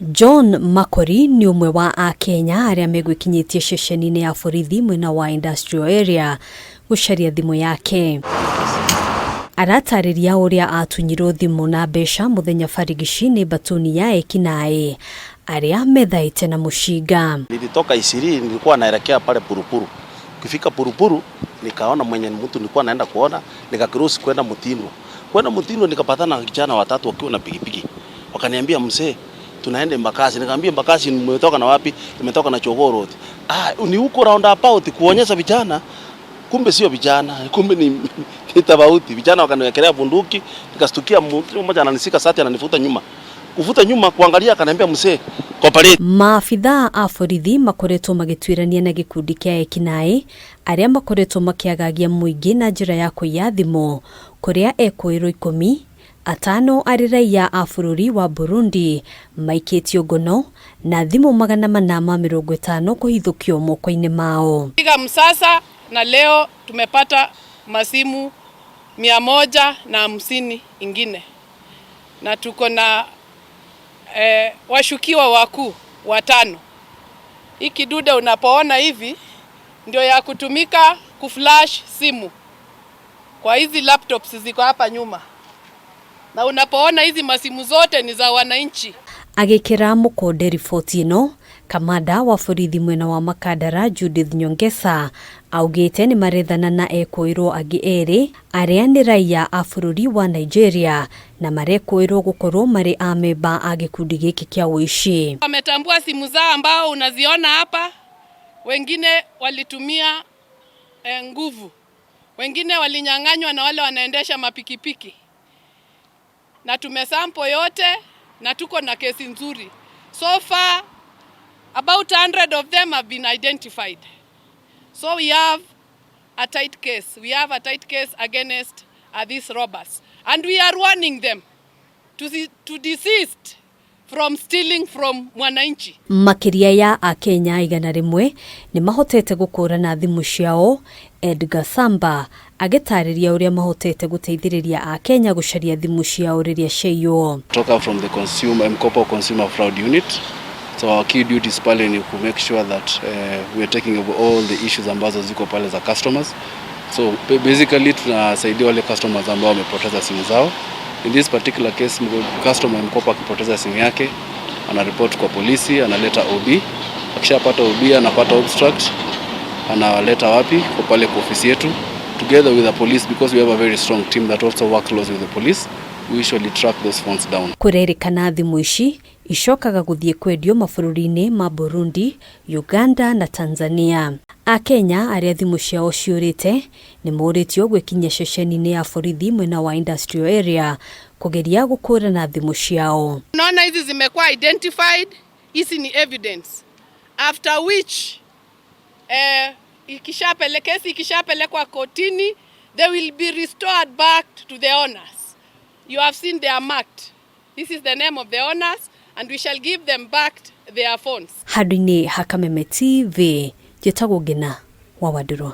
John Makori ni umwe wa AKENYA aria megwikinyitie ceceni-ini ya borithi mwena wa industrial area gucaria thimu yake. Aratariria uria atunyirwo thimu na mbeca muthenya barigici-ini MBATUNI ya EKINAI aria methaite na mushinga. Nilitoka Isiri, nilikuwa naelekea pale Purupuru. Kufika Purupuru nikaona mwenye mtu nilikuwa naenda kuona, nikakross kwenda Mutino. Kwenda Mutino nikapatana na kijana watatu wakiwa na pikipiki. Wakaniambia mzee, tunaenda Mbakasi. Nikamwambia Mbakasi nimetoka na wapi? Nimetoka na Jogoo Road. Ni huko roundabout kuonyesha vijana. Kumbe sio vijana, kumbe ni tofauti. Vijana wakaniwekelea bunduki, nikastukia mtu mmoja ananisika sati ananifuta nyuma. Kufuta nyuma kuangalia akaniambia mzee, cooperate. Maabithaa a borithi makoretwo magitwirania na gikundi kia EKINAI aria makoretwo makiagagia muingi na njira ya kuiya thimu kuria Ekuirwo 10 ATANO ari RAIA a bururi wa Burundi maikitio ngono na thimu 450 kuhithukio moko-ini mao. Piga msasa na leo tumepata masimu 150 ingine na tuko na washukiwa wakuu 5. Hii kidude unapoona hivi ndio ya kutumika kuflash simu kwa hizi laptops ziko hapa nyuma, na unapoona hizi masimu zote ni za wananchi. Agikira mukonde ripoti ino, kamanda wa borithi mwena wa Makadara Judith Nyongesa augite ni marethana na Ekuirwo agi eri aria ni RAIA a bururi wa Nigeria na marekuirwo gukorwo mari amemba a gikundi giki kia WUICI. Wametambua simu zao ambao unaziona hapa, wengine walitumia nguvu, wengine walinyang'anywa na wale wanaendesha mapikipiki, na tumesample yote na tuko na kesi nzuri. So far about 100 of them have been identified. So we have a tight case. We have a tight case against these robbers, and we are warning them to desist from stealing from mwananchi. Makiria ya AKENYA 100 ni mahotete gukurana thimu ciao. Edgar Samba agitariria uria mahotete guteithiriria AKENYA gucaria thimu ciao riria ciayo. Toka from the consumer fraud unit. So our key duty is pale ni to make sure that we are taking over all the issues ambazo ziko pale za customers. So basically tunasaidia wale customers ambao wamepoteza simu zao. In this particular case, customer mkopa akipoteza simu yake, anaripoti kwa polisi, analeta OB. Akishapata OB anapata obstruct, analeta wapi? Kwa pale kwa ofisi yetu together with the police, because we have a very strong team that also work closely with the police. We usually track those phones down. Kurerikana thimu ici icokaga guthie kwendio mabũrũri-inĩ ma Burundi, Uganda na Tanzania. AKENYA aria thimu ciao ciurite ni moritio gwikinya ceceni-ini ya borithi mwena wa industrial area kugeria gukurana thimu ciao. Unaona hizi zimekuwa identified, hizi ni evidence after which ikishapelekwa kotini, they will be restored back to the owners. You have seen they are marked. This is the name of the owners, and we shall give them back their phones. Hadini Hakameme TV, Jetagwo Ngina wa Waduro.